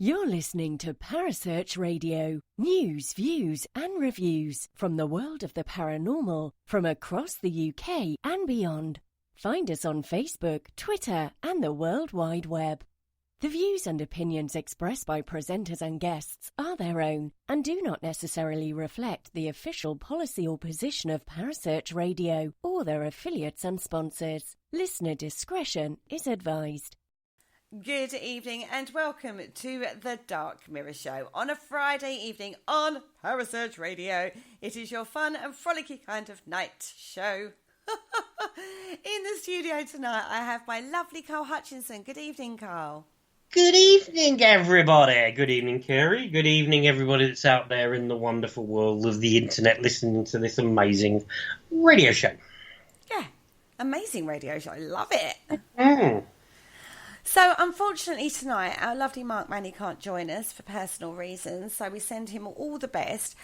You're listening to Parasearch Radio. News, views and reviews from the world of the paranormal from across the UK and beyond. Find us on Facebook, Twitter and the World Wide Web. The views and opinions expressed by presenters and guests are their own and do not necessarily reflect the official policy or position of Parasearch Radio or their affiliates and sponsors. Listener discretion is advised. Good evening and welcome to the Dark Mirror Show on a Friday evening on Parasearch Radio. It is your fun and frolicky kind of night show. In the studio tonight I have my lovely Carl Hutchinson. Good evening, Carl. Good evening, everybody. Good evening, Kerry. Good evening, everybody that's out there in the wonderful world of the internet listening to this amazing radio show. Yeah, amazing radio show. I love it. Mm. So, unfortunately tonight, our lovely Mark Manny can't join us for personal reasons, so we send him all the best.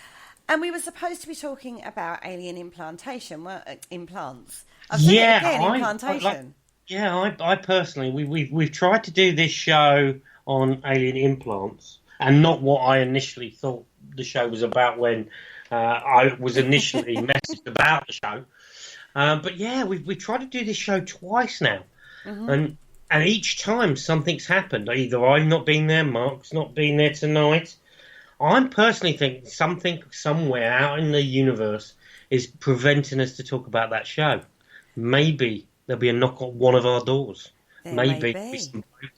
And we were supposed to be talking about alien implantation, implants. I've said it again, implantation. I personally, we've tried to do this show on alien implants, and not what I initially thought the show was about when I was initially messaged about the show. But yeah, we've tried to do this show twice now, and each time something's happened. Either I've not been there, Mark's not been there tonight. I personally think something somewhere out in the universe is preventing us to talk about that show. Maybe there'll be a knock on one of our doors. Maybe some bloke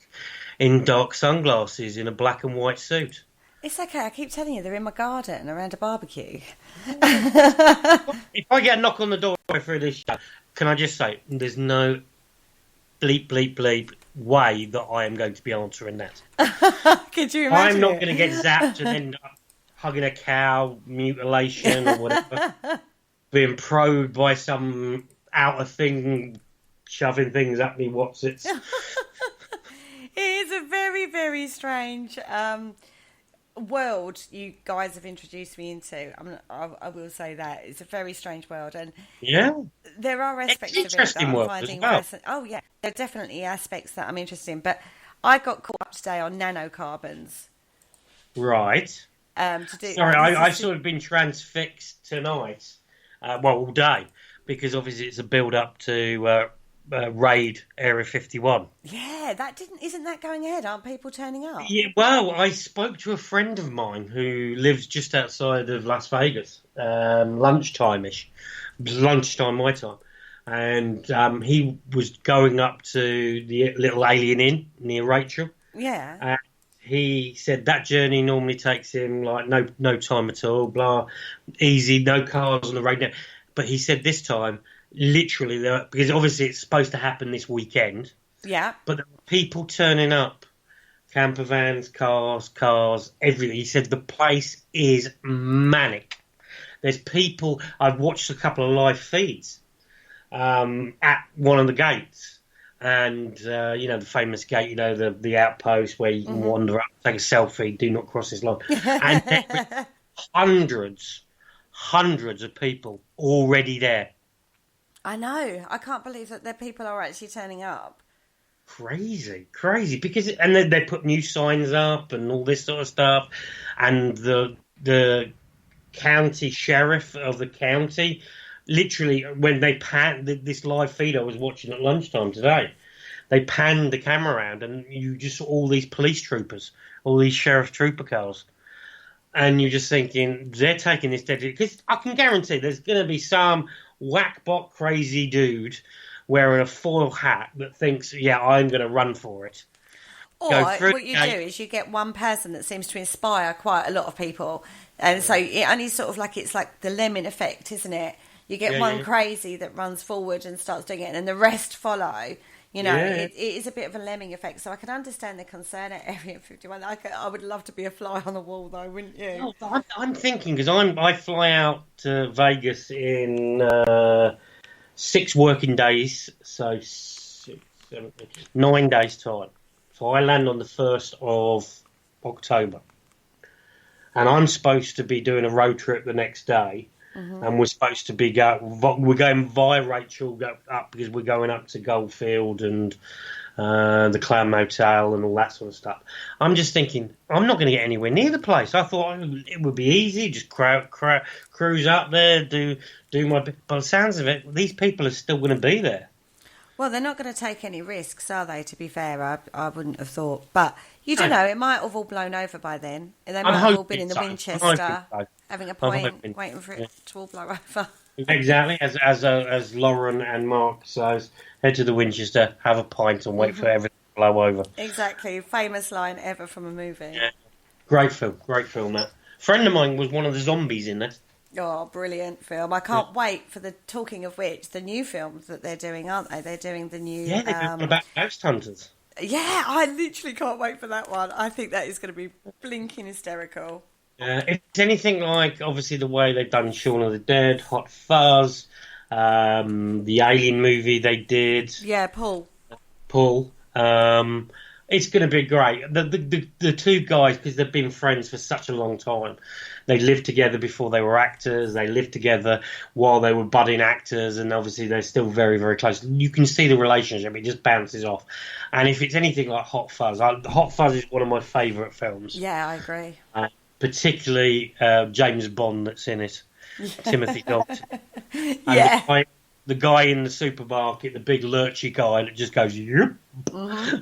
in dark sunglasses in a black and white suit. It's okay. I keep telling you, they're in my garden around a barbecue. If I get a knock on the door through this show, can I just say, there's no bleep, bleep, bleep way that I am going to be answering that. Could you imagine? I'm not going to get zapped and end up hugging a cow, mutilation or whatever, being probed by some outer thing, shoving things at me, what's-its. It is a very, very strange world you guys have introduced me into. I will say that it's a very strange world, and there are aspects of it that I'm finding fascinating. Oh yeah, there are definitely aspects that I'm interested in. But I got caught up today on nanocarbons. Right. I've sort of been transfixed tonight. All day, because obviously it's a build up to raid Area 51. Yeah, isn't that going ahead? Aren't people turning up? Yeah, well, I spoke to a friend of mine who lives just outside of Las Vegas, lunchtime-ish, lunchtime my time, and he was going up to the little Alien Inn near Rachel. Yeah. And he said that journey normally takes him like no time at all, blah, easy, no cars on the road now. But he said this time, literally, because obviously it's supposed to happen this weekend. Yeah. But there were people turning up, camper vans, cars, everything. He said the place is manic. There's people. I've watched a couple of live feeds at one of the gates, and the famous gate, the outpost where you can wander up, take a selfie, do not cross this line, and there were hundreds of people already there. I know. I can't believe that their people are actually turning up. Crazy. Because they put new signs up and all this sort of stuff. And the county sheriff of the county, literally, when they panned this live feed I was watching at lunchtime today, they panned the camera around and you just saw all these police troopers, all these sheriff trooper cars. And you're just thinking, they're taking this dead, because I can guarantee there's going to be some whackbot crazy dude wearing a foil hat that thinks, I'm going to run for it. Or what you do is you get one person that seems to inspire quite a lot of people. And so it only sort of it's like the lemming effect, isn't it? You get one crazy that runs forward and starts doing it, and then the rest follow. It is a bit of a lemming effect. So I can understand the concern at Area 51. I would love to be a fly on the wall, though, wouldn't you? Oh, I'm thinking, because I fly out to Vegas in 6 working days, so 9 days' time. So I land on the 1st of October. And I'm supposed to be doing a road trip the next day. And we're supposed to be we're going via Rachel up because we're going up to Goldfield and the Clown Motel and all that sort of stuff. I'm just thinking, I'm not going to get anywhere near the place. I thought it would be easy, just cruise up there, do my bit. By the sounds of it, these people are still going to be there. Well, they're not going to take any risks, are they, to be fair? I wouldn't have thought. But you don't know, it might have all blown over by then. And they might have all been in the Winchester, having a point, waiting for it to all blow over. Exactly, as Lauren and Mark says, head to the Winchester, have a pint and wait for everything to blow over. Exactly, famous line ever from a movie. Yeah. Great film, that. A friend of mine was one of the zombies in there. Oh, brilliant film. I can't wait for talking of which, the new films that they're doing, aren't they? They're doing the new... Yeah, they're doing about ghost hunters. Yeah, I literally can't wait for that one. I think that is going to be blinking hysterical. It's anything like, obviously, the way they've done Shaun of the Dead, Hot Fuzz, the Alien movie they did. Yeah, Paul. It's going to be great. The two guys, because they've been friends for such a long time, they lived together before they were actors. They lived together while they were budding actors, and obviously they're still very, very close. You can see the relationship; it just bounces off. And if it's anything like Hot Fuzz, Hot Fuzz is one of my favourite films. Yeah, I agree. Particularly James Bond that's in it, Timothy Dalton. Yeah. The guy in the supermarket, the big lurchy guy that just goes, yep. Mm-hmm.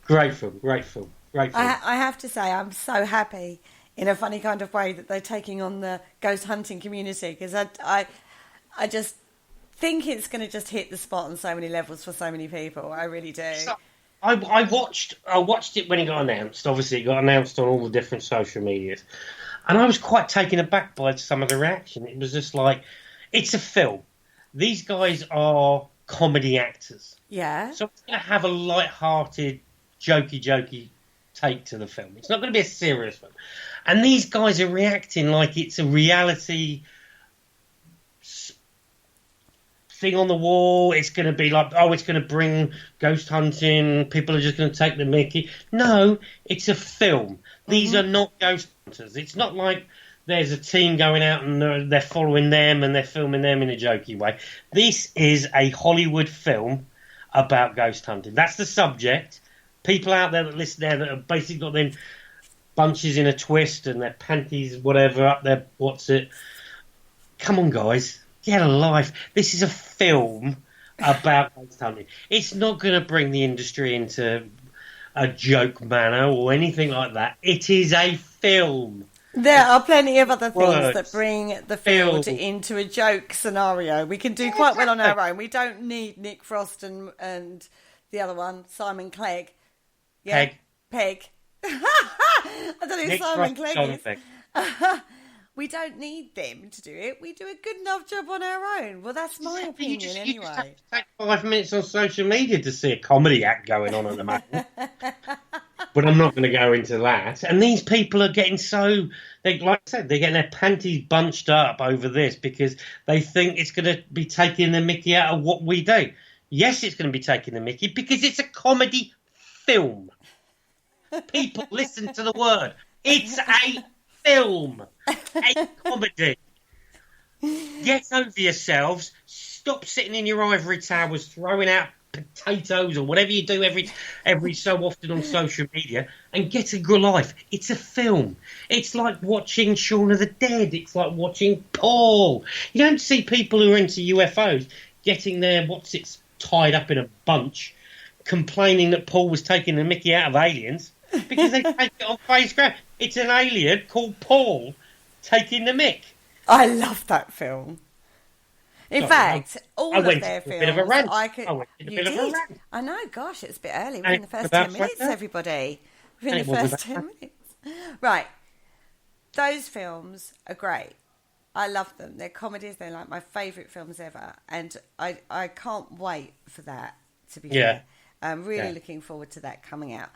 Great film. I have to say, I'm so happy in a funny kind of way that they're taking on the ghost hunting community, because I just think it's going to just hit the spot on so many levels for so many people. I really do. So, I watched it when it got announced. Obviously, it got announced on all the different social medias, and I was quite taken aback by some of the reaction. It was just like, it's a film. These guys are comedy actors. Yeah. So it's going to have a light-hearted, jokey take to the film. It's not going to be a serious film. And these guys are reacting like it's a reality thing on the wall. It's going to be like, it's going to bring ghost hunting. People are just going to take the mickey. No, it's a film. These are not ghost hunters. It's not like there's a team going out and they're following them and they're filming them in a jokey way. This is a Hollywood film about ghost hunting. That's the subject. People out there that listen there that have basically got them bunches in a twist and their panties, whatever, up their what's it. Come on, guys. Get a life. This is a film about ghost hunting. It's not going to bring the industry into a joke manner or anything like that. It is a film. There are plenty of other things that bring the field into a joke scenario. We can do quite well on our own. We don't need Nick Frost and the other one, Simon Clegg. Yeah? Peg. I don't know who Simon Clegg is. We don't need them to do it. We do a good enough job on our own. Well, that's my opinion anyway. You just have to take 5 minutes on social media to see a comedy act going on at the moment. But I'm not going to go into that. And these people are getting like I said, they're getting their panties bunched up over this because they think it's going to be taking the mickey out of what we do. Yes, it's going to be taking the mickey because it's a comedy film. People, listen to the word. It's a film. A comedy. Get over yourselves. Stop sitting in your ivory towers throwing out potatoes or whatever you do every so often on social media, and get a good life. It's a film. It's like watching Shaun of the Dead. It's like watching Paul. You don't see people who are into UFOs getting their tied up in a bunch, complaining that Paul was taking the mickey out of aliens because they take it on face ground. It's an alien called Paul taking the mick. I love that film. In fact, all of their films... a bit of a rant. I know, gosh, it's a bit early. We're in the first 10 minutes, everybody. We're in the first 10 minutes. Right. Those films are great. I love them. They're comedies. They're like my favourite films ever. And I can't wait for that, to be fair. I'm really looking forward to that coming out.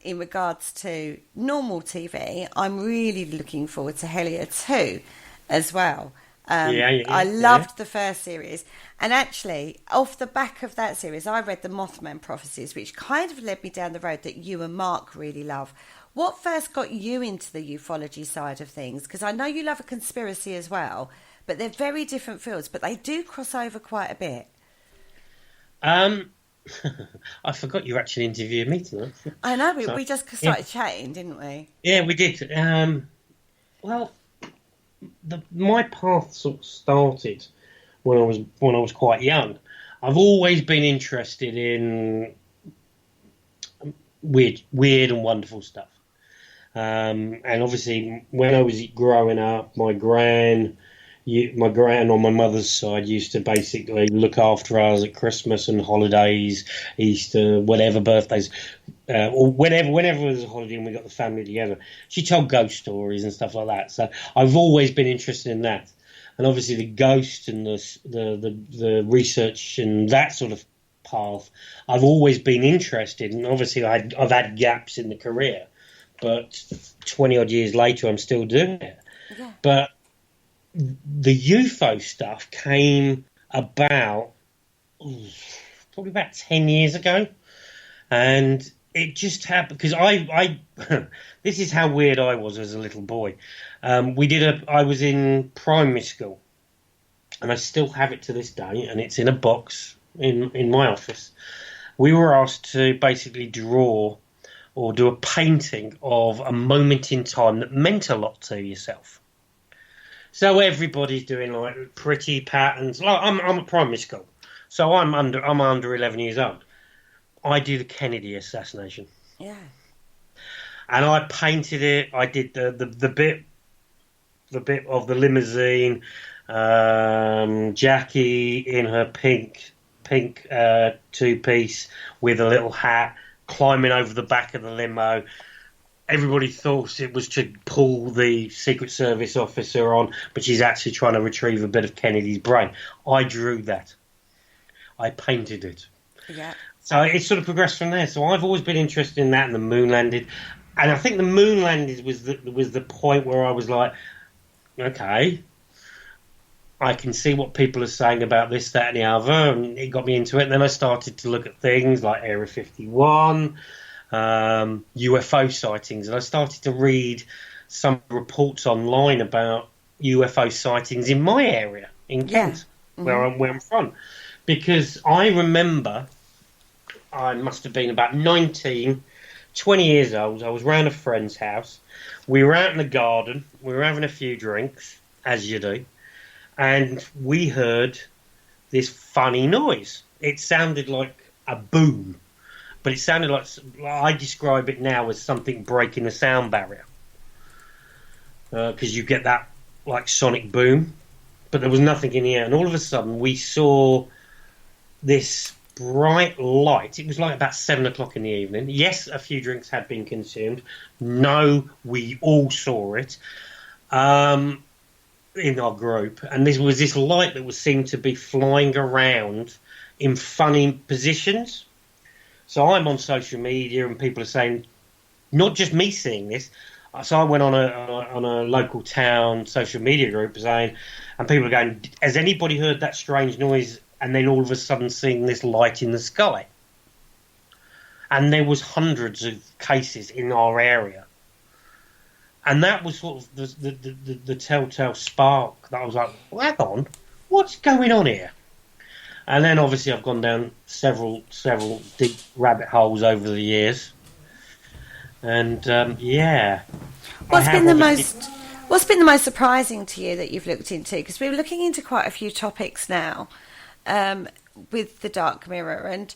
In regards to normal TV, I'm really looking forward to Hellier 2 as well. I loved the first series, and actually off the back of that series I read the Mothman Prophecies, which kind of led me down the road that you and Mark really love. What first got you into the ufology side of things? Because I know you love a conspiracy as well, but they're very different fields, but they do cross over quite a bit. I forgot you actually interviewed me tonight. I know, we just started chatting, didn't we? Yeah, we did. Well, my path sort of started when I was quite young. I've always been interested in weird and wonderful stuff. And obviously, when I was growing up, my gran on my mother's side used to basically look after us at Christmas and holidays, Easter, whatever, birthdays, or whenever there was a holiday and we got the family together. She told ghost stories and stuff like that. So I've always been interested in that. And obviously the ghost and the research and that sort of path, I've always been interested. And obviously I've had gaps in the career, but 20 odd years later, I'm still doing it. Yeah. But the UFO stuff came about probably about 10 years ago. And it just happened because I this is how weird I was as a little boy. I was in primary school, and I still have it to this day, and it's in a box in my office. We were asked to basically draw or do a painting of a moment in time that meant a lot to yourself. So everybody's doing like pretty patterns. Like I'm at primary school, so I'm under 11 years old. I do the Kennedy assassination. Yeah. And I painted it. I did the bit of the limousine, Jackie in her pink two-piece with a little hat, climbing over the back of the limo. Everybody thought it was to pull the Secret Service officer on, but she's actually trying to retrieve a bit of Kennedy's brain. I drew that. I painted it. Yeah. So it sort of progressed from there. So I've always been interested in that and the moon landing. And I think the moon landing was the point where I was like, okay, I can see what people are saying about this, that, and the other. And it got me into it. And then I started to look at things like Area 51, UFO sightings. And I started to read some reports online about UFO sightings in my area, in Kent, where I'm from. Because I remember I must have been about 19, 20 years old. I was round a friend's house. We were out in the garden. We were having a few drinks, as you do. And we heard this funny noise. It sounded like a boom. But it sounded like, I describe it now as something breaking the sound barrier. Because you get that like sonic boom. But there was nothing in the air. And all of a sudden we saw this bright light. It was like about 7 o'clock in the evening. Yes, a few drinks had been consumed. No, we all saw it in our group. And there was this light that seemed to be flying around in funny positions. So I'm on social media and people are saying, not just me seeing this. So I went on a local town social media group saying, and people are going, has anybody heard that strange noise? And then all of a sudden seeing this light in the sky. And there was hundreds of cases in our area. And that was sort of the telltale spark that I was like, well, hang on, what's going on here? And then obviously I've gone down several deep rabbit holes over the years. And yeah. What's been the most surprising to you that you've looked into? Because we're looking into quite a few topics now. With the dark mirror, and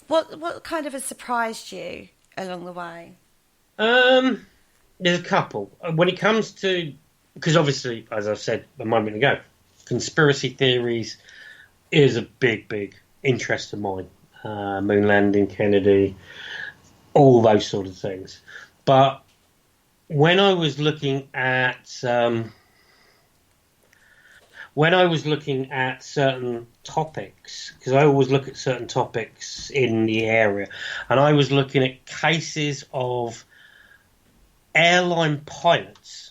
what kind of has surprised you along the way? There's a couple. When it comes to, because obviously, as I said a moment ago, conspiracy theories is a big interest of mine. Moon landing, Kennedy, all those sort of things. But when I was looking at certain topics, because I always look at certain topics in the area, and I was looking at cases of airline pilots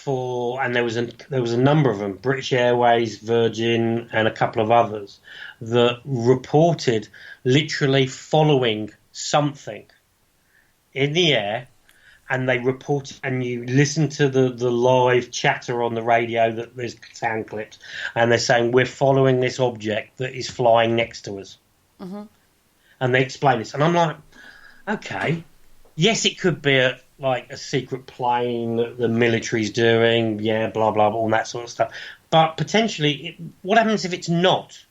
and there was a number of them, British Airways, Virgin, and a couple of others, that reported literally following something in the air and they report it, and you listen to the live chatter on the radio that there's sound clips, and they're saying we're following this object that is flying next to us, and they explain this, and I'm like, okay, yes, it could be a secret plane that the military's doing, blah blah blah, all that sort of stuff, but potentially, what happens if it's not?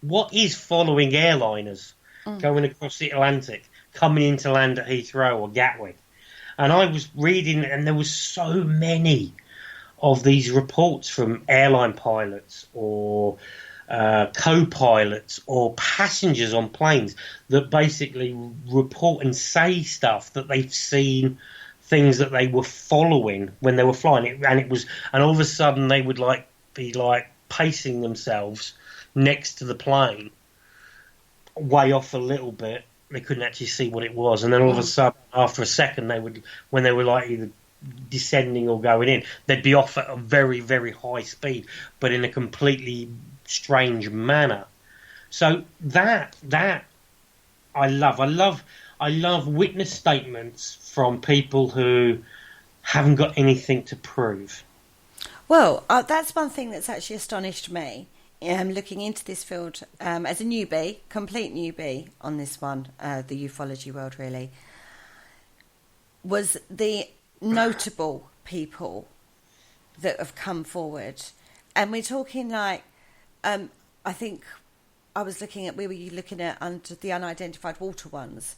What is following airliners going across the Atlantic, coming into land at Heathrow or Gatwick? And I was reading, and there was so many of these reports from airline pilots or co-pilots or passengers on planes that basically report and say stuff that they've seen, things that they were following when they were flying. And all of a sudden they would be pacing themselves next to the plane, way off a little bit. They couldn't actually see what it was, and then all of a sudden, after a second, when they were either descending or going in, they'd be off at a very, very high speed, but in a completely strange manner. So that I love witness statements from people who haven't got anything to prove. Well, that's one thing that's actually astonished me. Looking into this field as a newbie, complete newbie on this one, the ufology world really, was the notable people that have come forward. And we're talking I think we were looking at under the unidentified water ones,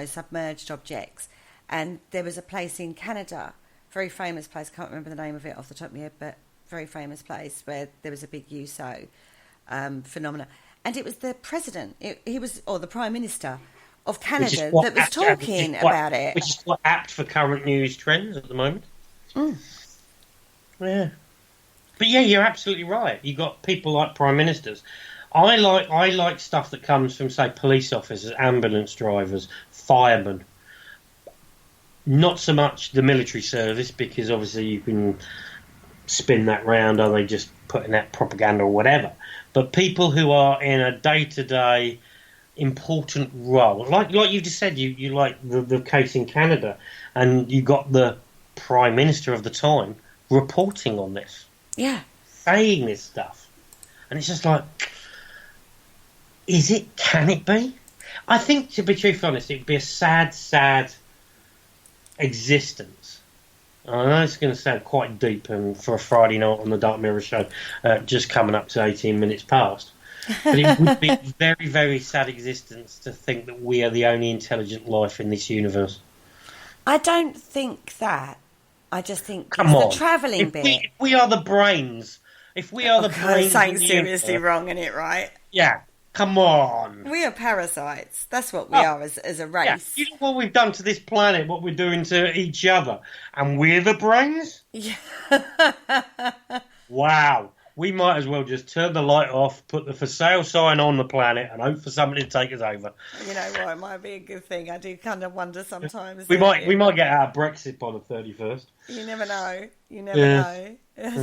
submerged objects. And there was a place in Canada, very famous place, can't remember the name of it off the top of my head, but very famous place where there was a big USO phenomena, and it was the president, or the Prime Minister of Canada that was talking about it. Which is quite apt for current news trends at the moment. Yeah, but yeah, you're absolutely right. You got people like prime ministers. I like stuff that comes from, say, police officers, ambulance drivers, firemen. Not so much the military service, because obviously you can spin that round, are they just putting out propaganda or whatever, but people who are in a day-to-day important role, like you just said, you like the case in Canada, and you got the Prime Minister of the time reporting on this, saying this stuff, and it's just can it be? I think, to be truthfully honest, it'd be a sad existence. I know it's going to sound quite deep, and for a Friday night on the Dark Mirror show, just coming up to 18 minutes past. But it would be a very, very sad existence to think that we are the only intelligent life in this universe. I don't think that. I just think the travelling bit. If we are the brains, brains, something seriously wrong in it, right? Yeah. Come on. We are parasites. That's what we are as a race. Yeah. You know what we've done to this planet, what we're doing to each other, and we're the brains? Yeah. Wow. We might as well just turn the light off, put the for sale sign on the planet, and hope for somebody to take us over. You know what? It might be a good thing. I do kind of wonder sometimes. We might get our Brexit by the 31st. You never know. You never know.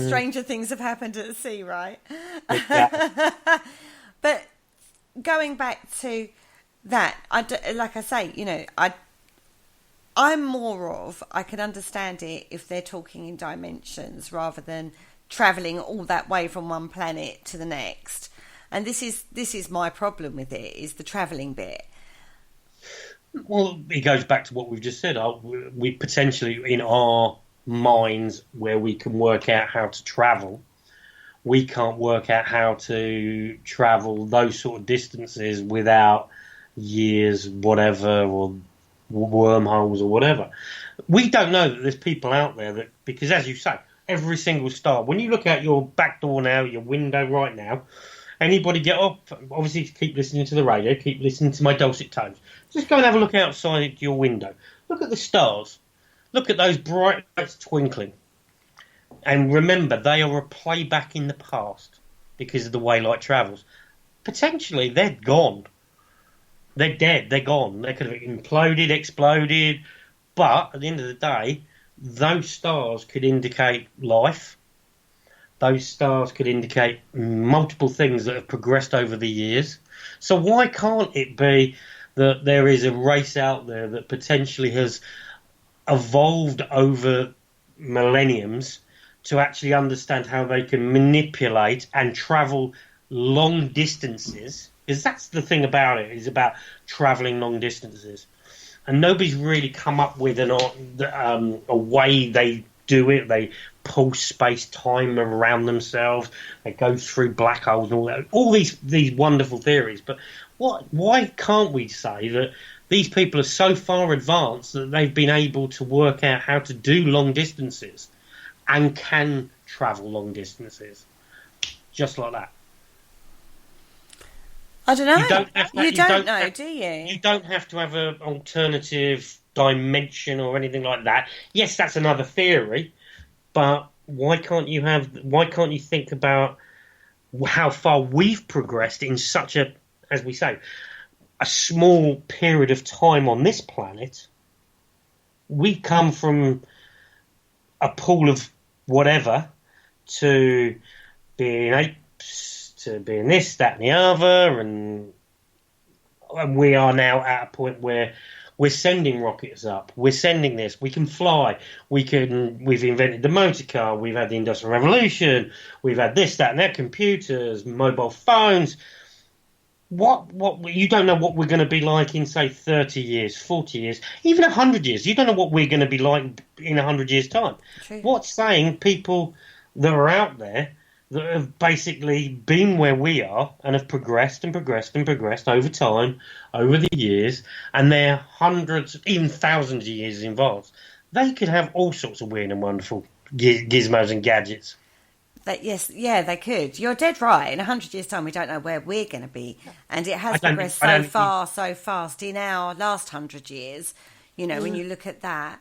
Stranger things have happened at sea, right? Exactly. But going back to that, like I say, I'm more of, I can understand it if they're talking in dimensions rather than travelling all that way from one planet to the next. And this is my problem with it, is the travelling bit. Well, it goes back to what we've just said. We potentially, in our minds, where we can work out how to travel, we can't work out how to travel those sort of distances without years, whatever, or wormholes or whatever. We don't know that there's people out there that, because as you say, every single star, when you look out your back door now, your window right now, anybody get up, obviously keep listening to the radio, keep listening to my dulcet tones, just go and have a look outside your window. Look at the stars. Look at those bright lights twinkling. And remember, they are a playback in the past because of the way light travels. Potentially, they're gone. They're dead. They're gone. They could have imploded, exploded. But at the end of the day, those stars could indicate life. Those stars could indicate multiple things that have progressed over the years. So why can't it be that there is a race out there that potentially has evolved over millenniums to actually understand how they can manipulate and travel long distances, because that's the thing about it, is about travelling long distances. And nobody's really come up with a way they do it. They pull space-time around themselves. They go through black holes and all that. All these wonderful theories. But why can't we say that these people are so far advanced that they've been able to work out how to do long distances and can travel long distances just like that? I don't know. You don't know, do you? You don't have to have an alternative dimension or anything like that. Yes, that's another theory, but why can't you think about how far we've progressed in such a, as we say, a small period of time on this planet? We've come from a pool of whatever to being apes, to being this, that, and the other, and we are now at a point where we're sending rockets up. We're sending this. We can fly. We've invented the motor car. We've had the Industrial Revolution. We've had this, that, and that. Computers, mobile phones. What? You don't know what we're going to be like in, say, 30 years, 40 years, even 100 years. You don't know what we're going to be like in 100 years' time. True. What's saying people that are out there that have basically been where we are and have progressed and progressed and progressed over time, over the years, and they're hundreds, even thousands of years involved, they could have all sorts of weird and wonderful gizmos and gadgets. They could. You're dead right. In 100 years' time, we don't know where we're going to be. And it has progressed so fast in our last 100 years. You know, when you look at that,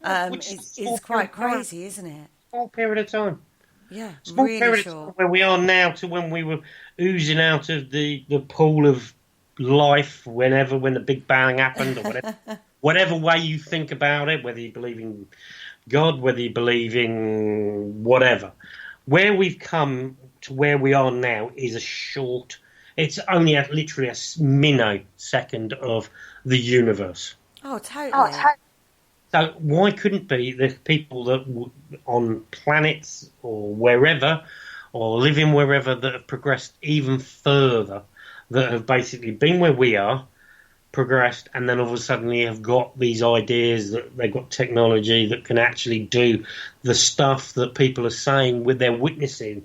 it's quite crazy, isn't it? Small period of time. Yeah, small really period of time where we are now to when we were oozing out of the pool of life when the Big Bang happened, or whatever. Whatever way you think about it, whether you believe in God, whether you believe in whatever. Where we've come to where we are now is it's only literally a minnosecond of the universe. Oh, totally. So why couldn't be the people that on planets or wherever, or living wherever, that have progressed even further, that have basically been where we are, progressed, and then all of a sudden have got these ideas that they've got technology that can actually do the stuff that people are saying with their witnessing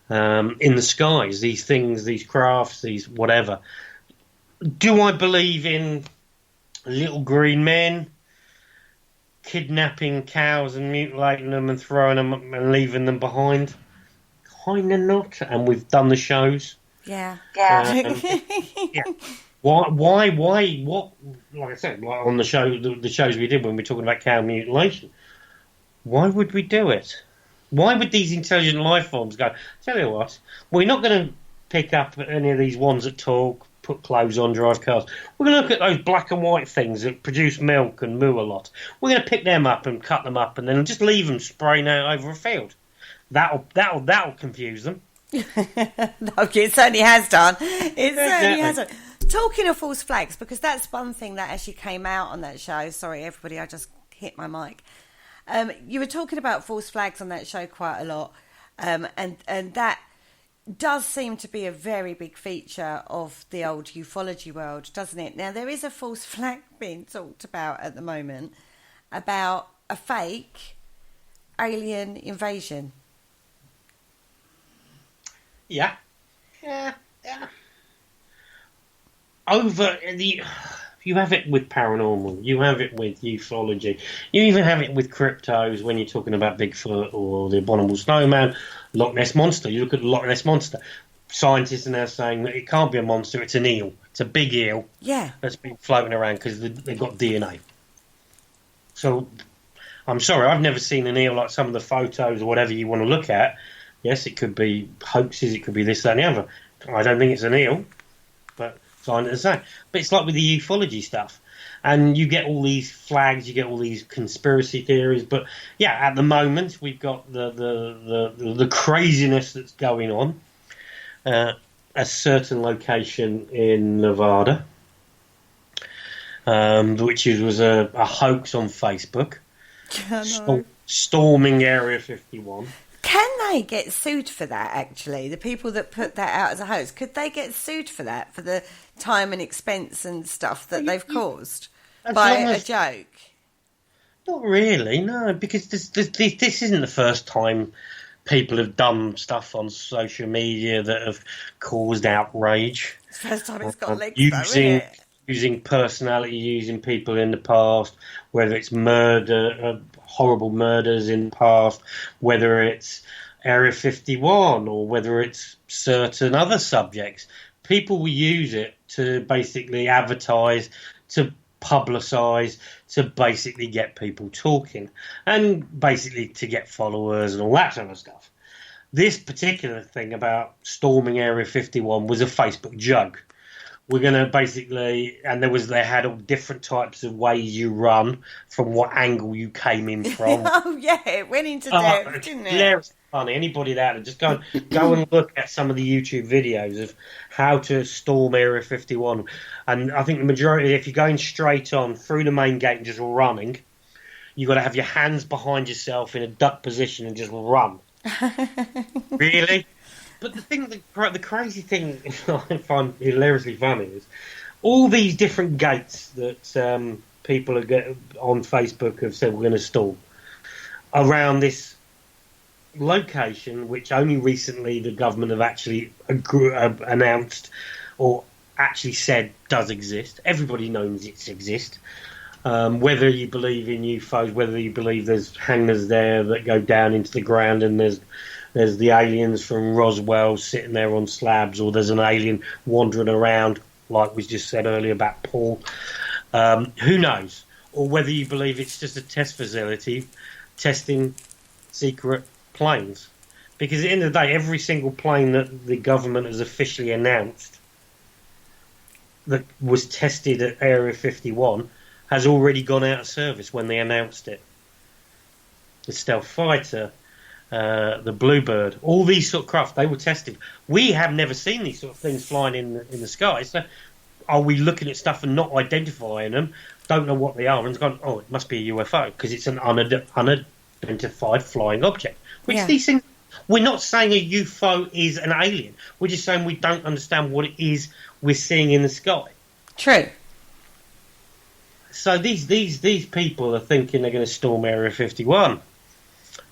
in the skies, these things, these crafts, these whatever. Do I believe in little green men kidnapping cows and mutilating them and throwing them and leaving them behind? Kind of not. And we've done the shows. Yeah. Yeah. Why? What? Like I said, like on the show, the shows we did when we were talking about cow mutilation. Why would we do it? Why would these intelligent life forms go, tell you what, we're not going to pick up any of these ones that talk, put clothes on, drive cars. We're going to look at those black and white things that produce milk and moo a lot. We're going to pick them up and cut them up and then just leave them spraying out over a field. That'll confuse them. Okay, it certainly has done. It certainly has done. Talking of false flags, because that's one thing that actually came out on that show. Sorry, everybody, I just hit my mic. You were talking about false flags on that show quite a lot, and that does seem to be a very big feature of the old ufology world, doesn't it? Now, there is a false flag being talked about at the moment about a fake alien invasion. Yeah. You have it with paranormal, you have it with ufology, you even have it with cryptos when you're talking about Bigfoot or the abominable snowman, Loch Ness Monster. You look at the Loch Ness Monster. Scientists are now saying that it can't be a monster, it's an eel. It's a big eel that's been floating around because they've got DNA. So, I'm sorry, I've never seen an eel like some of the photos or whatever you want to look at. Yes, it could be hoaxes, it could be this, that, and the other. I don't think it's an eel, but scientists say. But it's like with the ufology stuff. And you get all these flags, you get all these conspiracy theories. But, yeah, at the moment, we've got the craziness that's going on. A certain location in Nevada, which was a hoax on Facebook. storming Area 51. Can they get sued for that, actually? The people that put that out as a hoax, could they get sued for that, for the time and expense and stuff that they've caused by a joke? Not really, no, because this isn't the first time people have done stuff on social media that have caused outrage. It's the first time it's got legs, though, isn't it? Using personality, using people in the past, whether it's murder, horrible murders in the past, whether it's Area 51 or whether it's certain other subjects. People will use it to basically advertise, to publicise, to basically get people talking and basically to get followers and all that sort of stuff. This particular thing about storming Area 51 was a Facebook joke. We're going to basically, and they had all different types of ways you run from what angle you came in from. Oh yeah, it went into depth, didn't it? Hilarious funny. Anybody that just go and look at some of the YouTube videos of how to storm Area 51. And I think the majority, if you're going straight on through the main gate and just running, you've got to have your hands behind yourself in a duck position and just run. Really? But the crazy thing I find hilariously funny is all these different gates that people on Facebook have said we're going to storm around this location, which only recently the government have actually announced or actually said does exist. Everybody knows it exists. Whether you believe in UFOs, whether you believe there's hangars there that go down into the ground and there's the aliens from Roswell sitting there on slabs, or there's an alien wandering around, like we just said earlier about Paul. Who knows? Or whether you believe it's just a test facility testing secret planes. Because at the end of the day, every single plane that the government has officially announced that was tested at Area 51 has already gone out of service when they announced it. The stealth fighter, the Bluebird, all these sort of craft, they were tested. We have never seen these sort of things flying in the sky. So are we looking at stuff and not identifying them, don't know what they are, and gone, oh, it must be a UFO because it's an unidentified flying object. Which these things, we're not saying a UFO is an alien. We're just saying we don't understand what it is we're seeing in the sky. True. So these people are thinking they're going to storm Area 51.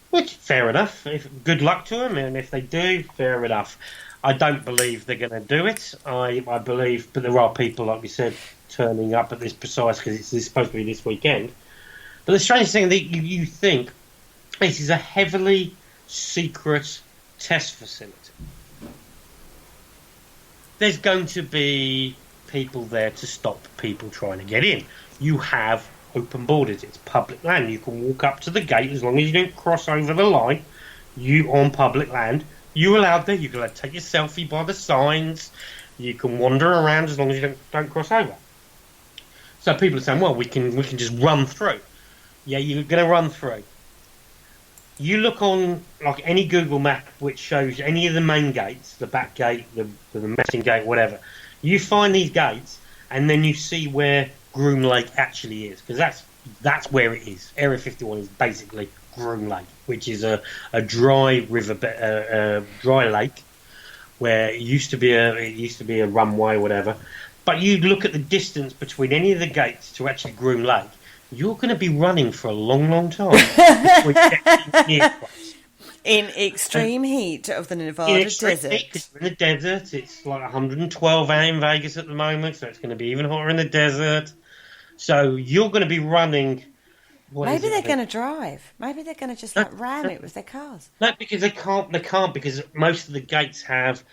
Which, fair enough. Good luck to them, and if they do, fair enough. I don't believe they're going to do it. I believe, but there are people, like we said, turning up at this precise, because it's supposed to be this weekend. But the strange thing that you think, this is a heavily secret test facility. There's going to be people there to stop people trying to get in. You have open borders. It's public land. You can walk up to the gate as long as you don't cross over the line. You on public land. You're allowed there. You can take your selfie by the signs. You can wander around as long as you don't cross over. So people are saying, well, we can just run through. Yeah, you're going to run through. You look on like any Google map which shows any of the main gates, the back gate, the messing gate, whatever. You find these gates and then you see where Groom Lake actually is, because that's where it is. Area 51 is basically Groom Lake, which is a dry river, dry lake, where it used to be a runway or whatever. But you look at the distance between any of the gates to actually Groom Lake, you're going to be running for a long, long time before you get near place. In extreme heat of the Nevada desert. Because in the desert, it's like 112 out in Vegas at the moment, so it's going to be even hotter in the desert. So you're going to be running. Maybe they're going to drive. Maybe they're going to just ram it with their cars. No, because they can't. They can't, because most of the gates have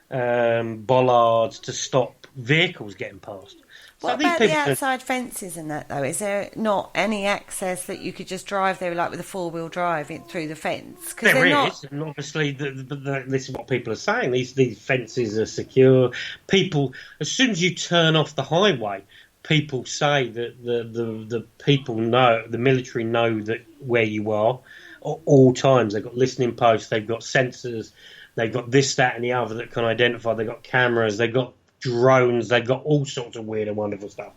bollards to stop vehicles getting past. What about the outside fences and that, though? Is there not any access that you could just drive there, like with a four-wheel drive through the fence? There is, and obviously this is what people are saying. These fences are secure. People, as soon as you turn off the highway, people say that the people know, the military know that where you are at all times. They've got listening posts, they've got sensors, they've got this, that, and the other that can identify. They've got cameras, they've got drones. They've got all sorts of weird and wonderful stuff.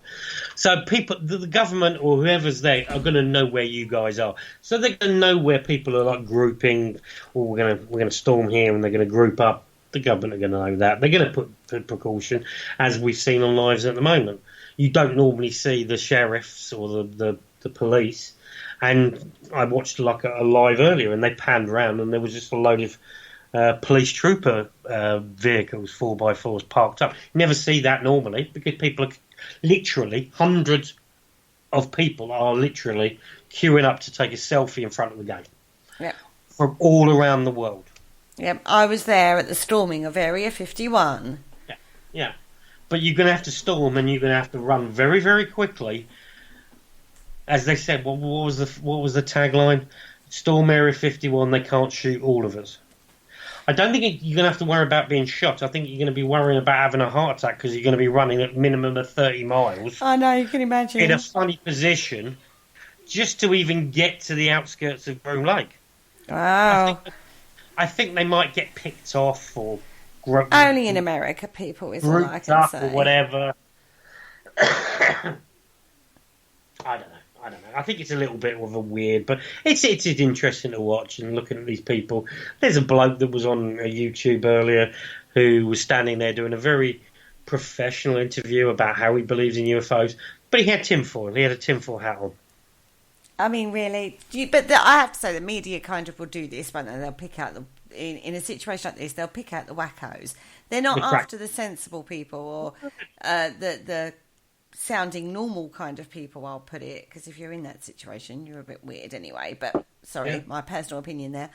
So people, the government or whoever's there are going to know where you guys are. So they're going to know where people are like grouping, or we're going to storm here, and they're going to group up. The government are going to know that. They're going to put precaution, as we've seen on lives at the moment. You don't normally see the sheriffs or the police. And I watched like a live earlier, and they panned around, and there was just a load of police trooper vehicles, 4x4s, parked up. You never see that normally, because people are literally, hundreds of people are literally queuing up to take a selfie in front of the gate. Yep. From all around the world. Yep, I was there at the storming of Area 51. Yeah. But you're going to have to storm, and you're going to have to run very, very quickly. As they said, what was the tagline? Storm Area 51, they can't shoot all of us. I don't think you're going to have to worry about being shot. I think you're going to be worrying about having a heart attack, because you're going to be running at minimum of 30 miles. I know, you can imagine. In a funny position, just to even get to the outskirts of Groom Lake. Wow. I think they might get picked off, or only in America, people, is all I can say. Or whatever. I don't know. I think it's a little bit of a weird, but it's interesting to watch and looking at these people. There's a bloke that was on YouTube earlier who was standing there doing a very professional interview about how he believes in UFOs, but he had tinfoil. He had a tinfoil hat on. I mean, really, I have to say the media kind of will do this, won't they? They'll pick out in a situation like this, they'll pick out the wackos. They're not after the sensible people or the sounding normal kind of people, I'll put it, because if you're in that situation, you're a bit weird anyway. But sorry, my personal opinion there.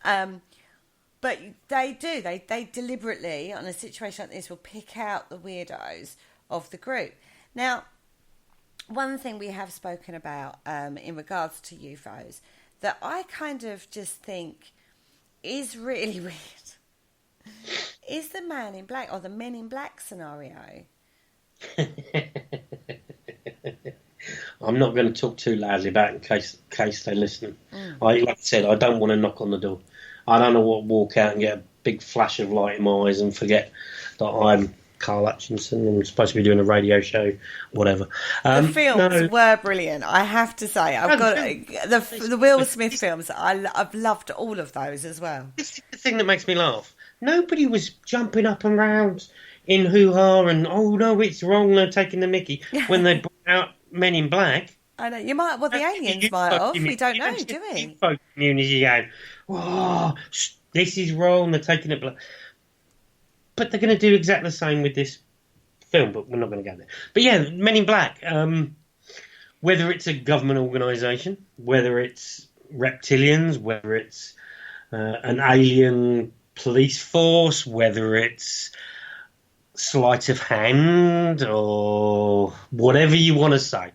But they do. They deliberately, on a situation like this, will pick out the weirdos of the group. Now, one thing we have spoken about in regards to UFOs that I kind of just think is really weird is the man in black, or the men in black scenario. I'm not going to talk too loudly about it in case they listen. Like I said, I don't want to knock on the door. I don't know what, walk out and get a big flash of light in my eyes and forget that I'm Carl Hutchinson and I'm supposed to be doing a radio show, whatever. The films were brilliant, I have to say. I've got the Will Smith films. I've loved all of those as well. This is the thing that makes me laugh. Nobody was jumping up and round in hoo-ha and, oh no, it's wrong, they're taking the mickey, when they brought out Men in Black. I know, the aliens might have, we don't know, do we? The UFO community going, oh, this is wrong, they're taking it. But they're going to do exactly the same with this film, but we're not going to go there. But yeah, Men in Black, whether it's a government organisation, whether it's reptilians, whether it's an alien police force, whether it's sleight of hand or whatever you want to say,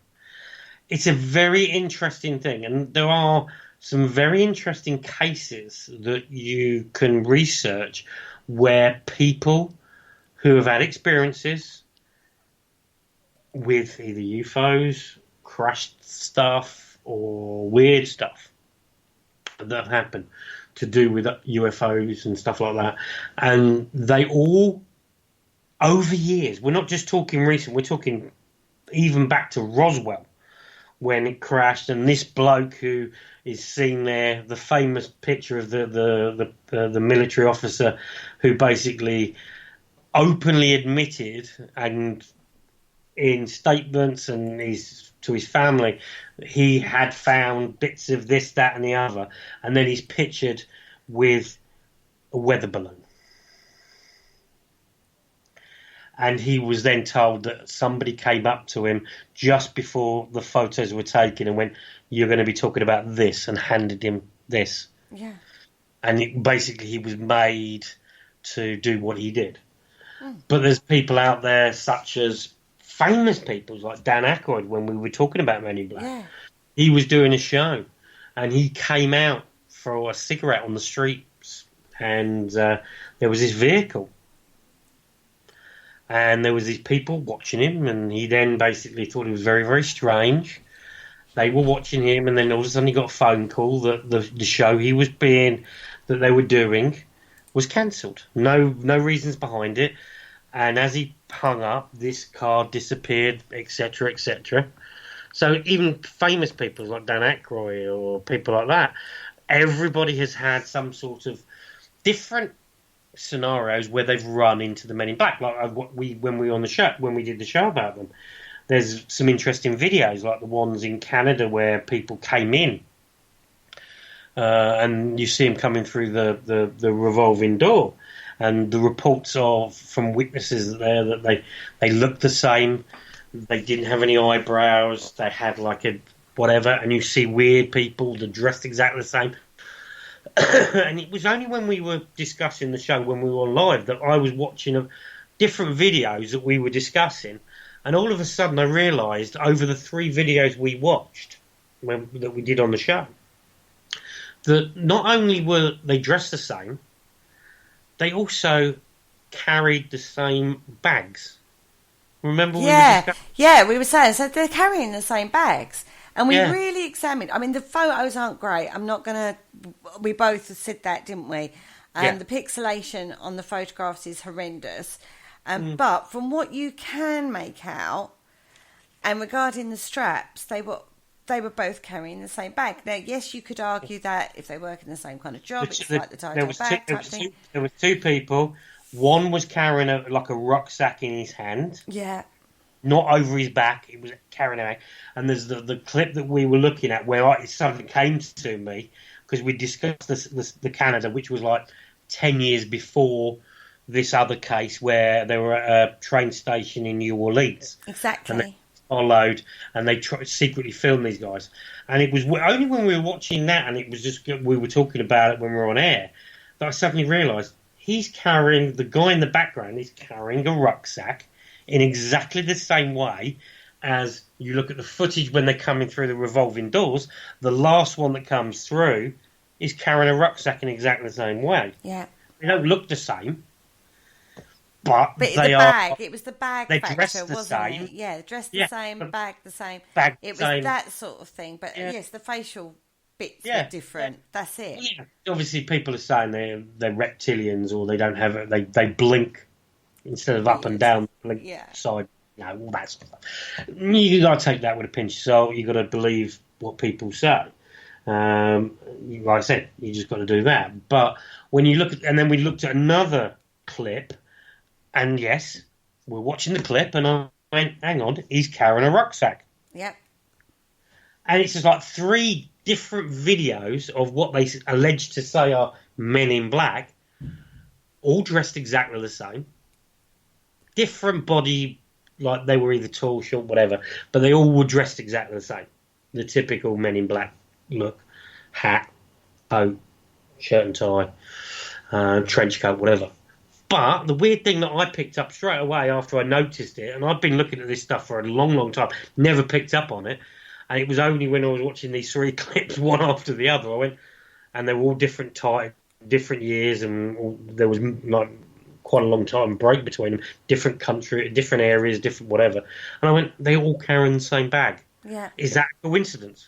it's a very interesting thing. And there are some very interesting cases that you can research where people who have had experiences with either UFOs, crashed stuff, or weird stuff that have happened to do with UFOs and stuff like that. And they all, over years, we're not just talking recent, we're talking even back to Roswell when it crashed, and this bloke who is seen there, the famous picture of the military officer who basically openly admitted, and in statements and to his family, he had found bits of this, that, and the other, and then he's pictured with a weather balloon. And he was then told that somebody came up to him just before the photos were taken and went, "You're going to be talking about this," and handed him this. Yeah. And basically he was made to do what he did. But there's people out there such as famous people like Dan Aykroyd, when we were talking about Men in Black. Yeah. He was doing a show and he came out for a cigarette on the streets, and there was this vehicle. And there was these people watching him, and he then basically thought it was very, very strange. They were watching him, and then all of a sudden he got a phone call that the show that they were doing was cancelled. No reasons behind it. And as he hung up, this car disappeared, etc., etc. So even famous people like Dan Aykroyd or people like that, everybody has had some sort of different scenarios where they've run into the Men in Black. Like when we were on the show, when we did the show about them, there's some interesting videos like the ones in Canada where people came in, and you see them coming through the revolving door, and the reports from witnesses there that they looked the same, they didn't have any eyebrows, they had like a whatever, and you see weird people, they're dressed exactly the same. And it was only when we were discussing the show, when we were live, that I was watching different videos that we were discussing, and all of a sudden I realised over the 3 videos we watched that we did on the show, that not only were they dressed the same, they also carried the same bags. Remember? We were saying, so they're carrying the same bags. And we really examined, I mean, the photos aren't great. I'm not going to, we both said that, didn't we? The pixelation on the photographs is horrendous. But from what you can make out, and regarding the straps, they were both carrying the same bag. Now, yes, you could argue that if they work in the same kind of job, it's like the title bag type thing. There were 2 people. One was carrying a rucksack in his hand. Yeah. Not over his back, it was carrying a bag. And there's the clip that we were looking at where something came to me, because we discussed the Canada, which was like 10 years before this other case where they were at a train station in New Orleans. Exactly. And they followed, and they secretly filmed these guys. And it was only when we were watching that, and it was just we were talking about it when we were on air, that I suddenly realised the guy in the background is carrying a rucksack in exactly the same way as you look at the footage when they're coming through the revolving doors. The last one that comes through is carrying a rucksack in exactly the same way. Yeah. They don't look the same, but they the bag, are. It was the bag They factor, dressed the wasn't same. it? Yeah, dressed the same, bag the same. It was same. that sort of thing. But yes, the facial bits were different. That's it. Yeah. Obviously, people are saying they're reptilians, or they don't have they blink instead of up and down, blink side. All that sort of stuff. You got to take that with a pinch of salt. You got to believe what people say. Like I said, you just got to do that. But when you look at, and then we looked at another clip, and yes, we're watching the clip, and I went, hang on, he's carrying a rucksack. Yep. And it's just like 3 different videos of what they allege to say are Men in Black, all dressed exactly the same. Different body, like they were either tall, short, whatever, but they all were dressed exactly the same. The typical Men in Black look: hat, coat, shirt and tie, trench coat, whatever. But the weird thing that I picked up straight away after I noticed it, and I've been looking at this stuff for a long, long time, never picked up on it, and it was only when I was watching these 3 clips, one after the other, I went, and they were all different type, different years, and there was like quite a long time break between them, different country, different areas, different whatever. And I went, they all carrying the same bag. Yeah. Is that a coincidence?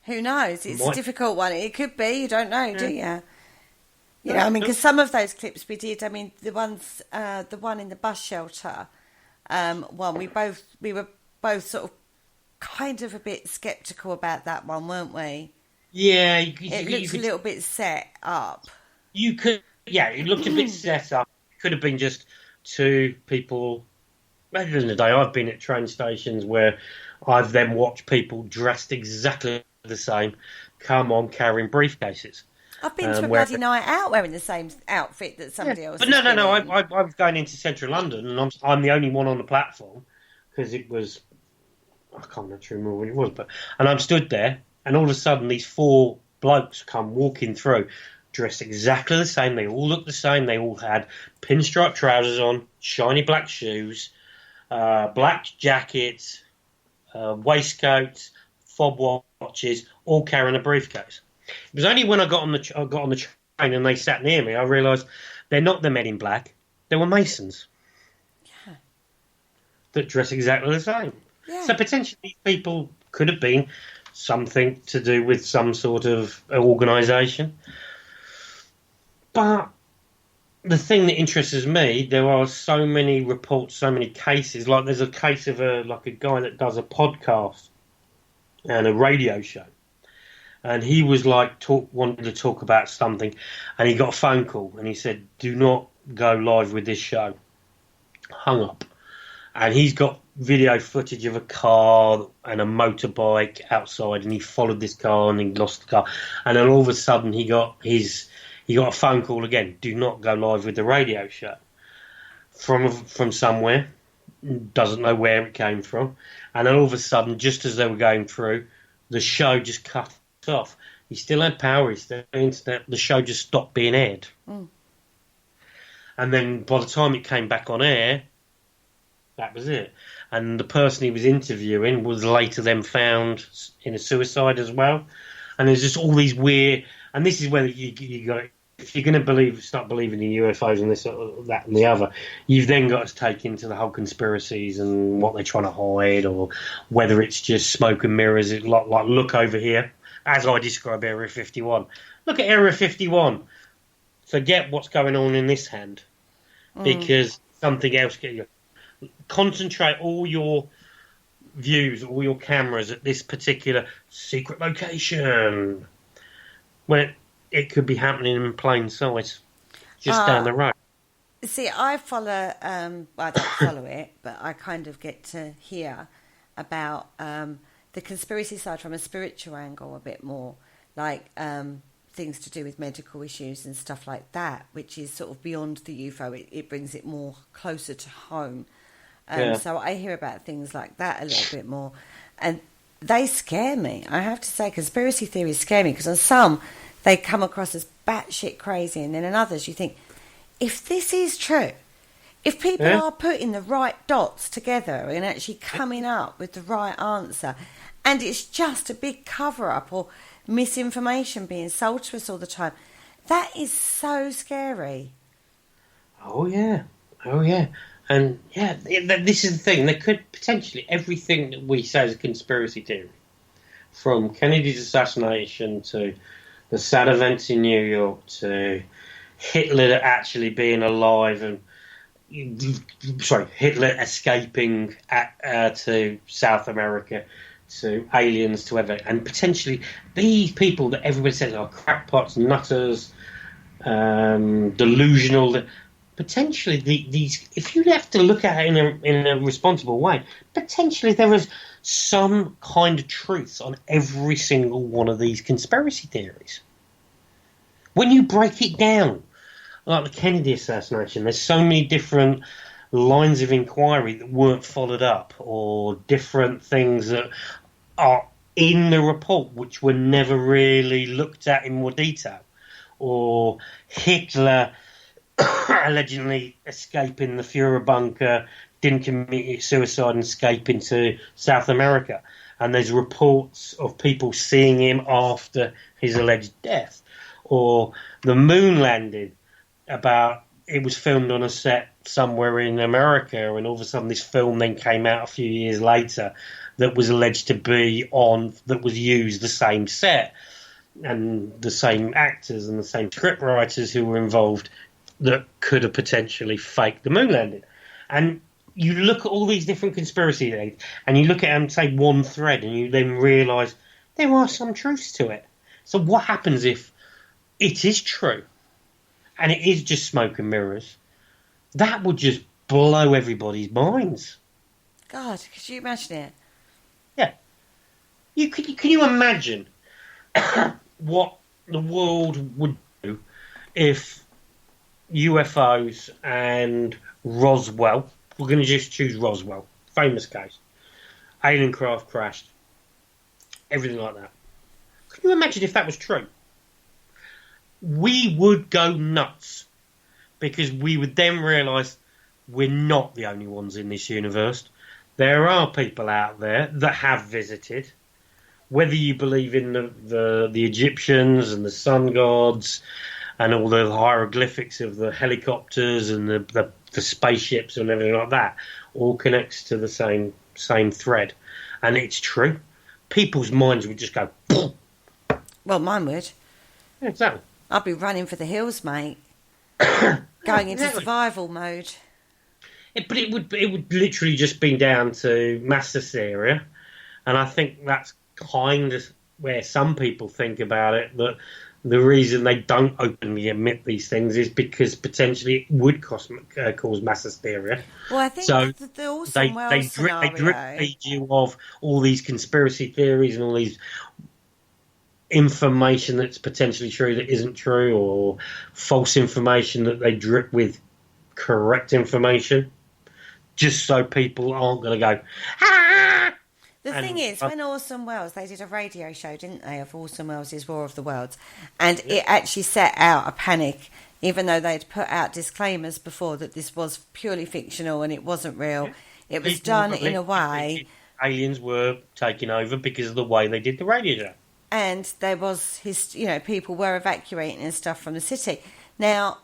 Who knows? It's a difficult one. It could be. You don't know, do you? You know, I mean, because some of those clips we did, I mean, the one in the bus shelter, we were both sort of kind of a bit sceptical about that one, weren't we? Yeah. It looks a little bit set up. You could. Yeah, it looked a bit set up. It could have been just 2 people. At the end of the day, I've been at train stations where I've then watched people dressed exactly the same come on carrying briefcases. I've been to a bloody night out wearing the same outfit that somebody else. But no. I was going into central London, and I'm the only one on the platform because it was. I can't actually remember what it was, and I'm stood there, and all of a sudden these 4 blokes come walking through, dressed exactly the same. They all looked the same. They all had pinstripe trousers on, shiny black shoes, black jackets, waistcoats, fob watches, all carrying a briefcase. It was only when I got on the train and they sat near me, I realised they're not the Men in Black. They were Masons. Yeah. That dress exactly the same. Yeah. So potentially people could have been something to do with some sort of organisation. But the thing that interests me, there are so many reports, so many cases. Like there's a case of a guy that does a podcast and a radio show, and he was wanted to talk about something, and he got a phone call, and he said, "Do not go live with this show." Hung up, and he's got video footage of a car and a motorbike outside, and he followed this car and he lost the car, and then all of a sudden he got a phone call again. Do not go live with the radio show from somewhere. Doesn't know where it came from, and then all of a sudden, just as they were going through, the show just cut off. He still had power. He still had internet. The show just stopped being aired. And then by the time it came back on air, that was it. And the person he was interviewing was later then found in a suicide as well. And there's just all these weird... And this is where you got... If you're going to start believing in UFOs and this, that and the other, you've then got to take into the whole conspiracies and what they're trying to hide, or whether it's just smoke and mirrors. It's like look over here, as I describe Area 51. Look at Area 51. Forget what's going on in this hand, because something else get you. Concentrate all your views, all your cameras at this particular secret location, when it could be happening in plain sight, just down the road. See, I follow, I don't follow it, but I kind of get to hear about the conspiracy side from a spiritual angle a bit more, like things to do with medical issues and stuff like that, which is sort of beyond the UFO. It brings it more closer to home. So I hear about things like that a little bit more, and they scare me. I have to say, conspiracy theories scare me, because on some they come across as batshit crazy, and then in others you think, if this is true, if people are putting the right dots together and actually coming up with the right answer, and it's just a big cover-up or misinformation being sold to us all the time, that is so scary. Oh yeah. And this is the thing. There could potentially, everything that we say is a conspiracy theory, from Kennedy's assassination to the sad events in New York to Hitler actually being alive, and Hitler escaping to South America, to aliens, to whatever, and potentially these people that everybody says are crackpots, nutters, delusional. Potentially, these, if you have to look at it in a responsible way, potentially there is some kind of truth on every single one of these conspiracy theories. When you break it down, like the Kennedy assassination, there's so many different lines of inquiry that weren't followed up, or different things that are in the report which were never really looked at in more detail, or Hitler allegedly escaping the Fuhrer bunker, didn't commit suicide and escape into South America. And there's reports of people seeing him after his alleged death. Or the moon landing, it was filmed on a set somewhere in America, and all of a sudden this film then came out a few years later that was alleged to be that was used the same set and the same actors and the same script writers who were involved, that could have potentially faked the moon landing. And you look at all these different conspiracy theories, and you look at them, say, one thread, and you then realise there are some truths to it. So what happens if it is true, and it is just smoke and mirrors? That would just blow everybody's minds. God, could you imagine it? Yeah. Can you imagine what the world would do if UFOs and Roswell, we're going to just choose Roswell, famous case, alien craft crashed, everything like that. Can you imagine if that was true? We would go nuts, because we would then realise we're not the only ones in this universe. There are people out there that have visited. Whether you believe in the Egyptians and the sun gods and all the hieroglyphics of the helicopters and the spaceships and everything like that, all connects to the same thread. And it's true. People's minds would just go... Boom. Well, mine would. Yeah, exactly. I'd be running for the hills, mate. Go going into survival mode. But it would literally just be down to mass hysteria, and I think that's kind of where some people think about it, that the reason they don't openly admit these things is because potentially it would cause mass hysteria. Well, I think so the Orson Welles scenario... They drip feed you of all these conspiracy theories and all these information that's potentially true that isn't true, or false information that they drip with correct information, just so people aren't going to go, ah! The thing is, when Orson Welles, they did a radio show, didn't they, of Orson Welles' War of the Worlds, and it actually set out a panic, even though they'd put out disclaimers before that this was purely fictional and it wasn't real. Yeah. It was done in a way... Aliens were taking over because of the way they did the radio show. And there was, people were evacuating and stuff from the city. Now,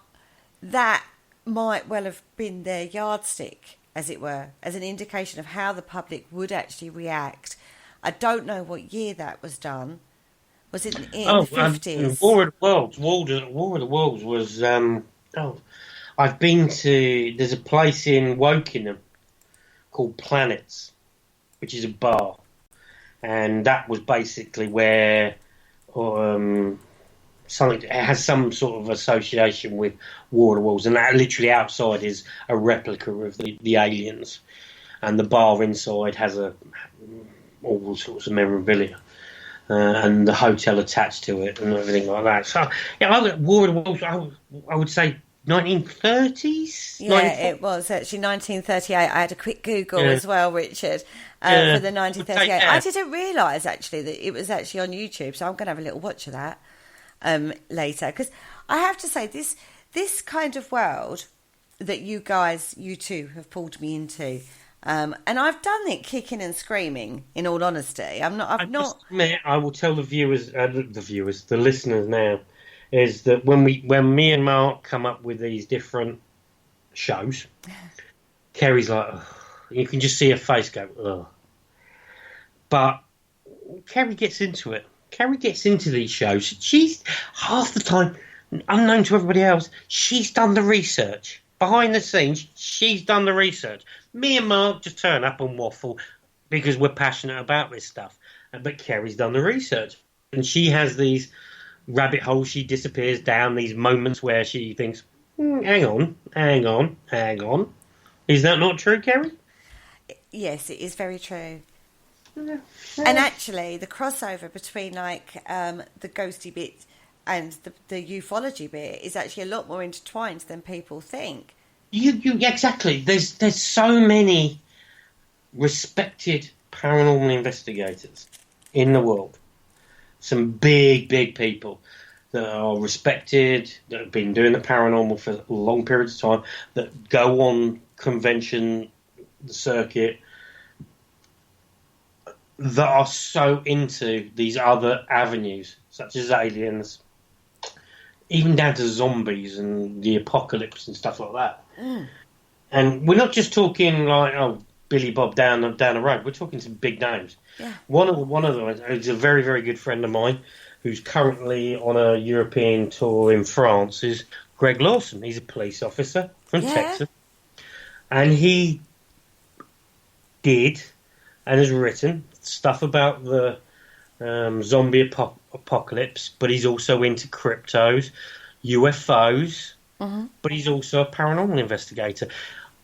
that might well have been their yardstick, as it were, as an indication of how the public would actually react. I don't know what year that was done. Was it in the 50s? War of the Worlds. War of the Worlds was... I've been to... There's a place in Wokingham called Planets, which is a bar. And that was basically where... something it has some sort of association with War of the Worlds, and that literally outside is a replica of the aliens, and the bar inside has all sorts of memorabilia, and the hotel attached to it and everything like that. So yeah, War of the Worlds, I would say 1930s. Yeah, it was actually 1938. I had a quick Google as well, Richard, for the 1938. I didn't realise actually that it was actually on YouTube, so I'm going to have a little watch of that later, because I have to say this kind of world that you two have pulled me into, and I've done it kicking and screaming, in all honesty. I will tell the viewers, the listeners now, is that when me and Mark come up with these different shows, Kerry's like, ugh. You can just see her face go, ugh. But Kerry gets into it. Kerry gets into these shows. She's, half the time, unknown to everybody else, she's done the research. Behind the scenes, she's done the research. Me and Mark just turn up and waffle because we're passionate about this stuff. But Kerry's done the research. And she has these rabbit holes she disappears down, these moments where she thinks, hang on. Is that not true, Kerry? Yes, it is very true. Yeah. And actually, the crossover between the ghosty bit and the ufology bit is actually a lot more intertwined than people think. Exactly. There's so many respected paranormal investigators in the world. Some big people that are respected, that have been doing the paranormal for long periods of time, that go on convention, the circuit, that are so into these other avenues, such as aliens, even down to zombies and the apocalypse and stuff like that. Mm. And we're not just talking like, Billy Bob down the road. We're talking some big names. Yeah. One of them is a very, very good friend of mine who's currently on a European tour in France, is Greg Lawson. He's a police officer from Texas. And he did and has written stuff about the zombie apocalypse, but he's also into cryptos, UFOs, but he's also a paranormal investigator.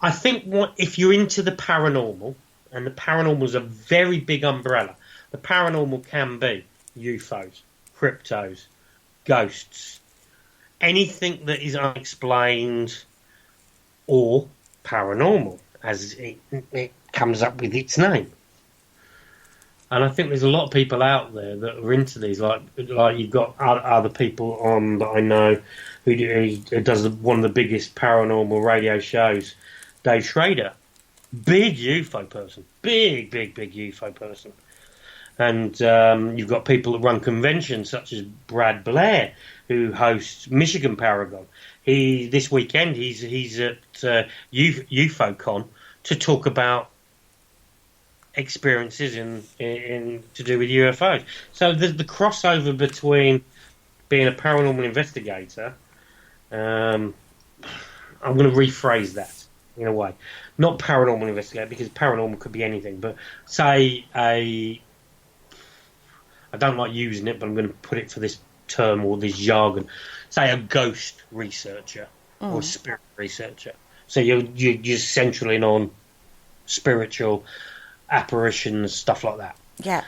I think if you're into the paranormal, and the paranormal is a very big umbrella, the paranormal can be UFOs, cryptos, ghosts, anything that is unexplained or paranormal, as it comes up with its name. And I think there's a lot of people out there that are into these. Like you've got other people on that I know who does one of the biggest paranormal radio shows, Dave Schrader. Big UFO person. Big UFO person. And you've got people that run conventions such as Brad Blair, who hosts Michigan Paragon. This weekend he's at UFOCon to talk about experiences in to do with UFOs. So the crossover between being a paranormal investigator, I'm going to rephrase that in a way. Not paranormal investigator, because paranormal could be anything, but say I don't like using it, but I'm going to put it for this term or this jargon. Say a ghost researcher or a spirit researcher. So you're centering on spiritual apparitions, stuff like that. Yeah.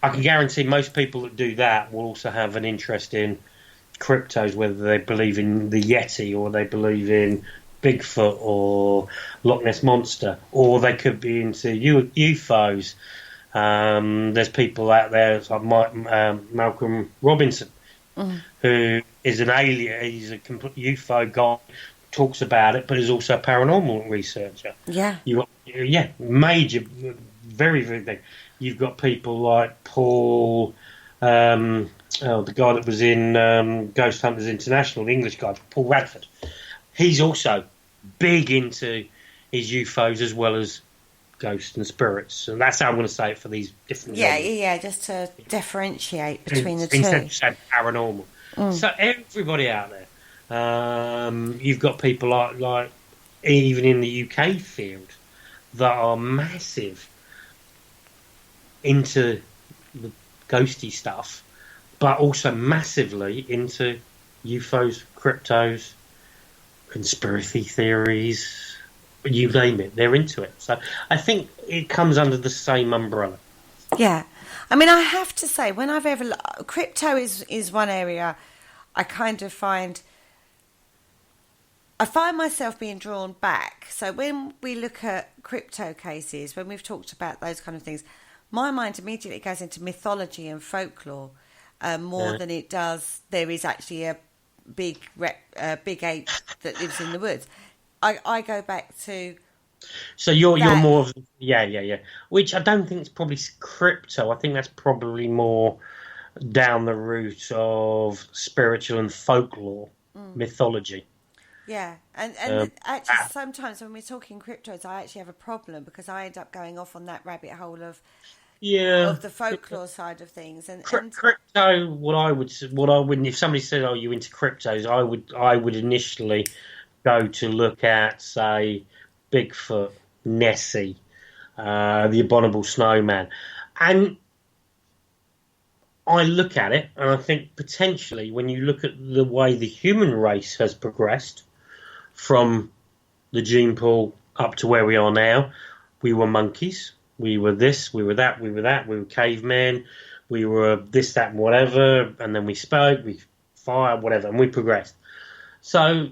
I can guarantee most people that do that will also have an interest in cryptos, whether they believe in the Yeti or they believe in Bigfoot or Loch Ness Monster, or they could be into UFOs. There's people out there like Malcolm Robinson, who is an alien. He's a complete UFO guy, talks about it, but is also a paranormal researcher. Yeah. Major, very, very big. You've got people like Paul, the guy that was in Ghost Hunters International, the English guy, Paul Radford. He's also big into his UFOs as well as ghosts and spirits. And that's how I'm going to say it for these different genres. Just to differentiate between the two. Instead of saying paranormal. So everybody out there, you've got people like even in the UK field that are massive into the ghosty stuff, but also massively into UFOs, cryptos, conspiracy theories, you name it, they're into it. So I think it comes under the same umbrella. Yeah. I mean, I have to say, when I've ever... Crypto is one area I kind of find... I find myself being drawn back. So when we look at crypto cases, when we've talked about those kind of things, my mind immediately goes into mythology and folklore more than it does. There is actually a big ape that lives in the woods. I go back to. So you're more of which I don't think is probably crypto. I think that's probably more down the route of spiritual and folklore mythology. Yeah, and actually sometimes when we're talking cryptos, I actually have a problem because I end up going off on that rabbit hole of the folklore side of things. And crypto, what I would, if somebody said, "Oh, you into cryptos?" I would initially go to look at, say, Bigfoot, Nessie, the Abominable Snowman, and I look at it and I think potentially when you look at the way the human race has progressed from the gene pool up to where we are now, we were monkeys, we were this, we were that, we were cavemen, we were this, that, and whatever, and then we spoke, we fire, whatever, and we progressed. So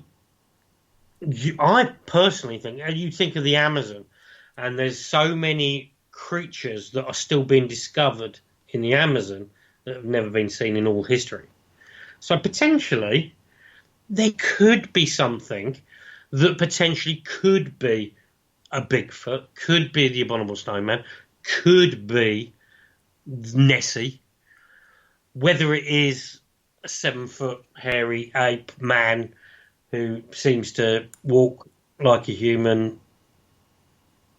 I personally think, you think of the Amazon, and there's so many creatures that are still being discovered in the Amazon that have never been seen in all history. So potentially there could be something that potentially could be a Bigfoot, could be the Abominable Snowman, could be Nessie. Whether it is a 7-foot hairy ape man who seems to walk like a human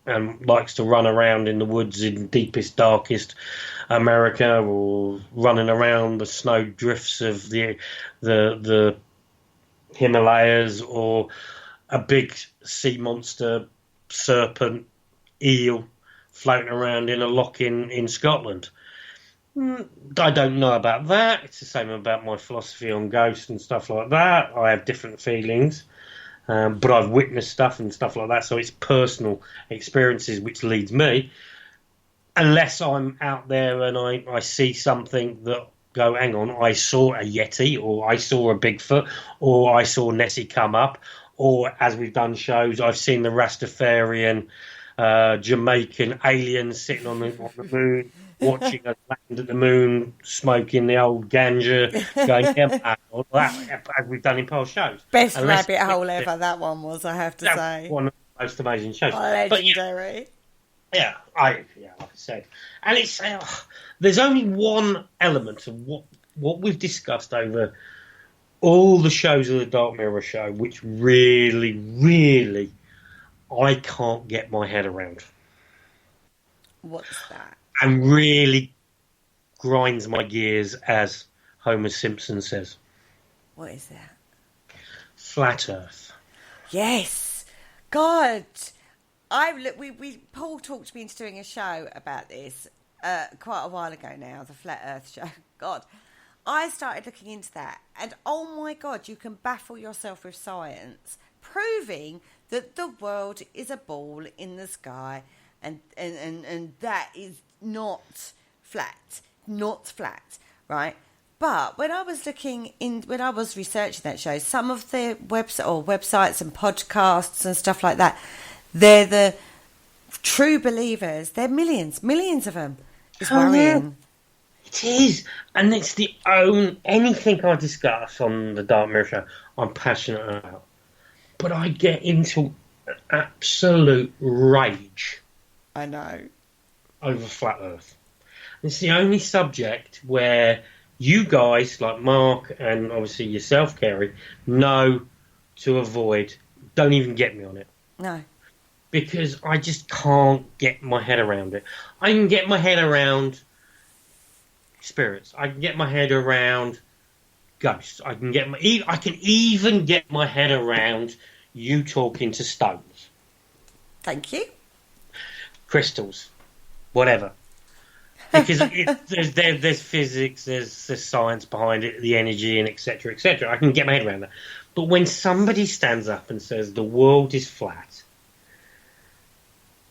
and likes to run around in the woods in deepest, darkest America, or running around the snow drifts of the Himalayas, or a big sea monster, serpent, eel floating around in a loch in Scotland. I don't know about that. It's the same about my philosophy on ghosts and stuff like that. I have different feelings. But I've witnessed stuff and stuff like that, so it's personal experiences which leads me. Unless I'm out there and I see something that go, hang on, I saw a Yeti, or I saw a Bigfoot, or I saw Nessie come up, or as we've done shows, I've seen the Rastafarian Jamaican aliens sitting on the moon, watching us land at the moon, smoking the old ganja, going, yeah, all that, as we've done in past shows. Best rabbit hole ever, that one was, I have to say. One of the most amazing shows. Legendary. But, like I said. And it's there's only one element of what we've discussed over all the shows of the Dark Mirror show, which really, really, I can't get my head around. What's that? And really grinds my gears, as Homer Simpson says. What is that? Flat Earth. Yes. God. Paul talked me into doing a show about this quite a while ago now, the Flat Earth show. God. I started looking into that, and oh my God, you can baffle yourself with science, proving that the world is a ball in the sky, and that is not flat, right? But when I was researching that show, some of the websites and podcasts and stuff like that, they're the true believers. They're millions of them. It's worrying. It is, and it's the only anything I discuss on the Dark Mirror show I'm passionate about. But I get into absolute rage. I know. Over Flat Earth. It's the only subject where you guys, like Mark and obviously yourself, Kerry, know to avoid. Don't even get me on it. No. Because I just can't get my head around it. I can get my head around spirits. I can get my head around ghosts. I can even get my head around you talking to stones. Thank you. Crystals. Whatever. Because there's physics, there's science behind it, the energy, and etc., etc. I can get my head around that. But when somebody stands up and says the world is flat,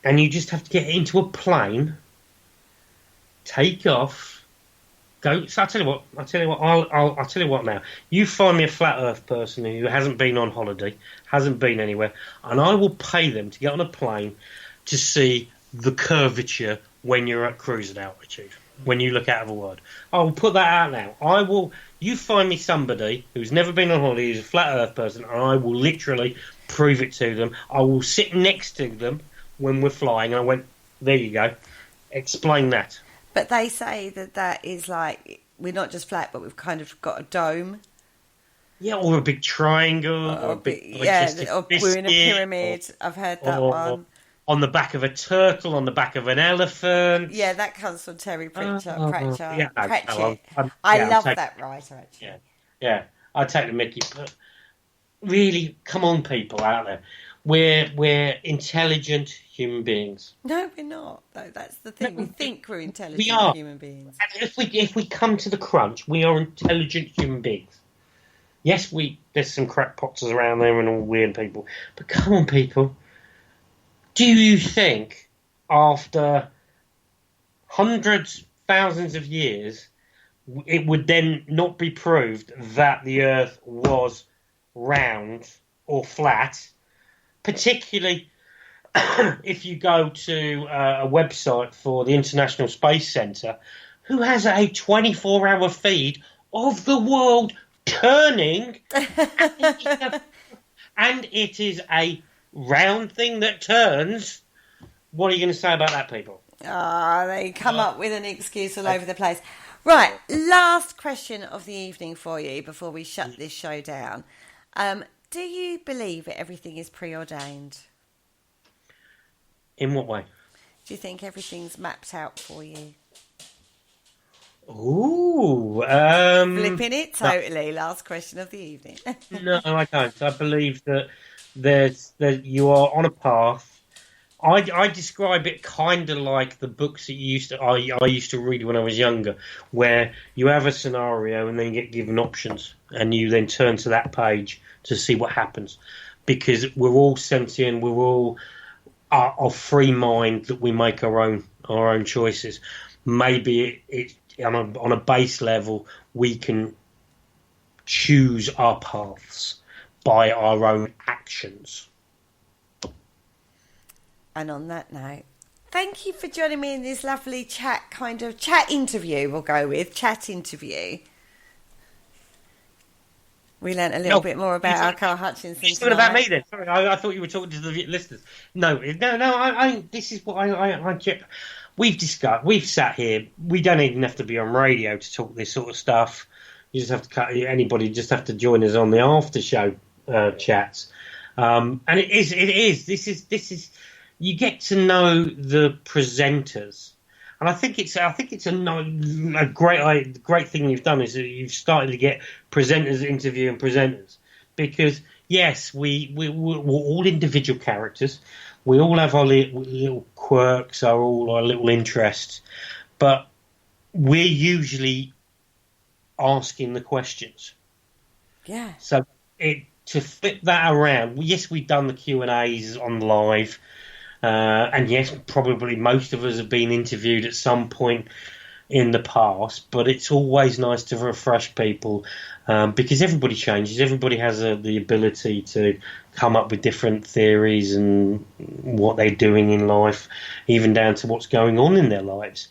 and you just have to get into a plane, take off, go. So I'll tell you what. I'll tell you what now. You find me a flat Earth person who hasn't been on holiday, hasn't been anywhere, and I will pay them to get on a plane to see the curvature when you're at cruising altitude, when you look out of a word. I will put that out now. You find me somebody who's never been on holiday, who's a flat Earth person, and I will literally prove it to them. I will sit next to them when we're flying, and I went, there you go. Explain that. But they say that is like, we're not just flat, but we've kind of got a dome. Yeah, or a big triangle. Or a big or we're in a pyramid. I've heard that one. On the back of a turtle, on the back of an elephant. Yeah, that comes from Terry Pratchett. Yeah, I love that writer, actually. Yeah, I take the mickey. But really, come on, people out there. We're intelligent human beings. No, we're not, though. That's the thing. We think we're intelligent human beings. If we come to the crunch, we are intelligent human beings. Yes, there's some crackpots around there and all weird people. But come on, people. Do you think after hundreds, thousands of years, it would then not be proved that the Earth was round or flat? Particularly if you go to a website for the International Space Centre, who has a 24-hour feed of the world turning, and it is a round thing that turns. What are you going to say about that, people? They come up with an excuse all over the place. Right, last question of the evening for you before we shut this show down. Do you believe that everything is preordained? In what way? Do you think everything's mapped out for you? Ooh. Flipping it totally. Last question of the evening. No, I don't. I believe that you are on a path. I describe it kind of like the books that I used to read when I was younger, where you have a scenario and then you get given options, and you then turn to that page to see what happens, because we're all sentient, we're all of free mind that we make our own choices. Maybe it on a base level we can choose our paths by our own actions. And on that note, thank you for joining me in this lovely chat interview. We'll go with chat interview. We learnt a little bit more about our Carl Hutchinson. You're talking about me then? Sorry, I thought you were talking to the listeners. No. This is what I we've discussed. We've sat here. We don't even have to be on radio to talk this sort of stuff. You just have to anybody just have to join us on the after show chats. And it is. This is. You get to know the presenters. And I think it's a great thing you've done is that you've started to get presenters interviewing presenters, because yes, we're all individual characters. We all have our little quirks, all our little interests, but we're usually asking the questions. Yeah. So to flip that around, yes, we've done the Q&As on live, and yes, probably most of us have been interviewed at some point in the past, but it's always nice to refresh people, because everybody changes. Everybody has the ability to come up with different theories and what they're doing in life, even down to what's going on in their lives.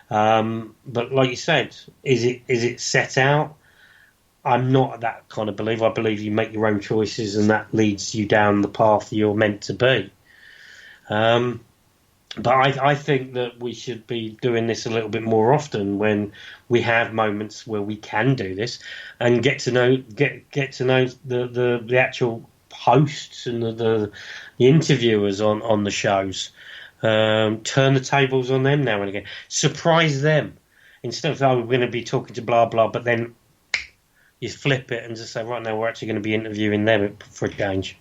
But like you said, is it set out? I'm not that kind of believer. I believe you make your own choices and that leads you down the path you're meant to be. But I think that we should be doing this a little bit more often when we have moments where we can do this and get to know the actual hosts and the interviewers on the shows. Turn the tables on them now and again. Surprise them. Instead of, we're going to be talking to blah, blah, but then you flip it and just say, right now we're actually going to be interviewing them for a change.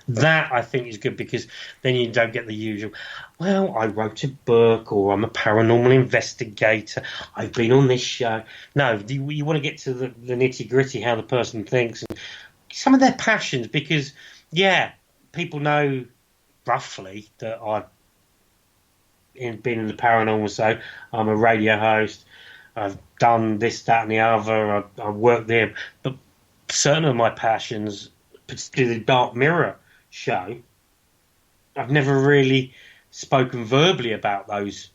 That, I think, is good because then you don't get the usual, well, I wrote a book or I'm a paranormal investigator. I've been on this show. No, you want to get to the nitty-gritty, how the person thinks and some of their passions because, yeah, people know roughly that I've been in the paranormal, so I'm a radio host. I've done this, that, and the other. I worked there, but certain of my passions, particularly the Dark Mirror show, I've never really spoken verbally about those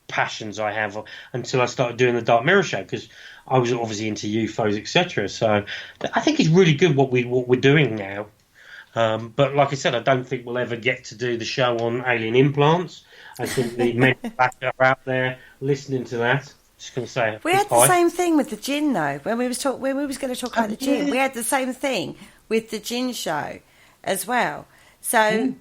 passions I have until I started doing the Dark Mirror show because I was obviously into UFOs, etc. So I think it's really good what we're doing now. But like I said, I don't think we'll ever get to do the show on alien implants. I think the men back are out there listening to that. Just going to say we had the same thing with the gin though. When we was going to talk about the gin, we had the same thing with the gin show as well. So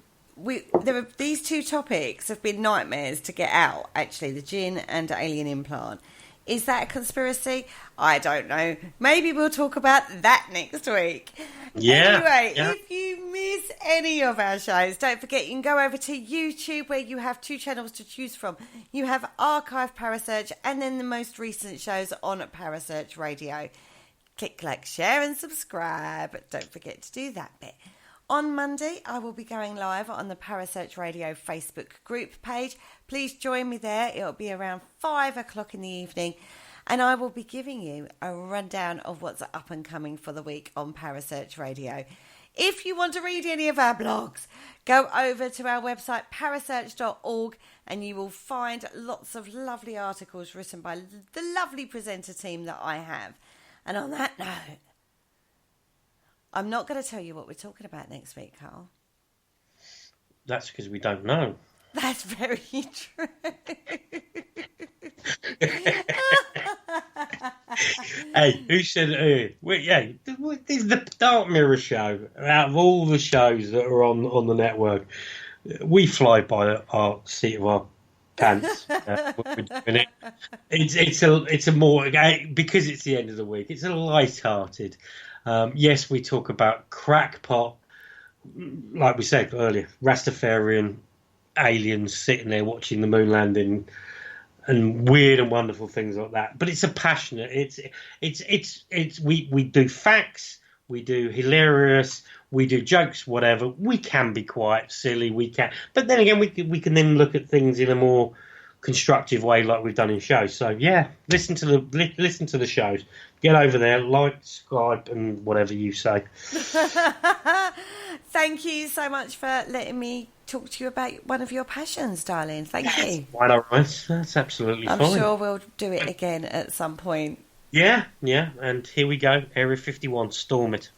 these two topics have been nightmares to get out. Actually, the gin and alien implant. Is that a conspiracy? I don't know. Maybe we'll talk about that next week. Yeah. Anyway, if you miss any of our shows, don't forget you can go over to YouTube where you have 2 channels to choose from. You have Archive Parasearch and then the most recent shows on Parasearch Radio. Click like, share and subscribe. Don't forget to do that bit. On Monday, I will be going live on the Parasearch Radio Facebook group page. Please join me there. It'll be around 5 o'clock in the evening. And I will be giving you a rundown of what's up and coming for the week on Parasearch Radio. If you want to read any of our blogs, go over to our website, parasearch.org, and you will find lots of lovely articles written by the lovely presenter team that I have. And on that note, I'm not going to tell you what we're talking about next week, Carl. That's because we don't know. That's very true. Hey, who said this is the Dark Mirror show. Out of all the shows that are on the network, we fly by our seat of our pants. It's a more, because it's the end of the week, it's a light-hearted. Yes, we talk about crackpot, like we said earlier, Rastafarian aliens sitting there watching the moon landing and weird and wonderful things like that. But it's a passionate. We do facts, we do hilarious, we do jokes, whatever. We can be quite silly, but then again, we can then look at things in a more constructive way, like we've done in shows. So yeah, listen to the shows. Get over there, like, subscribe, and whatever you say. Thank you so much for letting me talk to you about one of your passions, darling. Thank you. Why not, right? That's absolutely fine. I'm sure we'll do it again at some point. Yeah. And here we go. Area 51, storm it.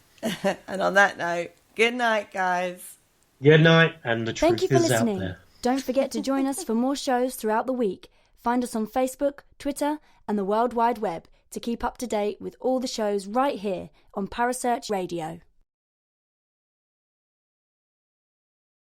And on that note, good night, guys. Good night, and the truth is out there. Thank you for listening. Don't forget to join us for more shows throughout the week. Find us on Facebook, Twitter, and the World Wide Web to keep up to date with all the shows right here on Parasearch Radio.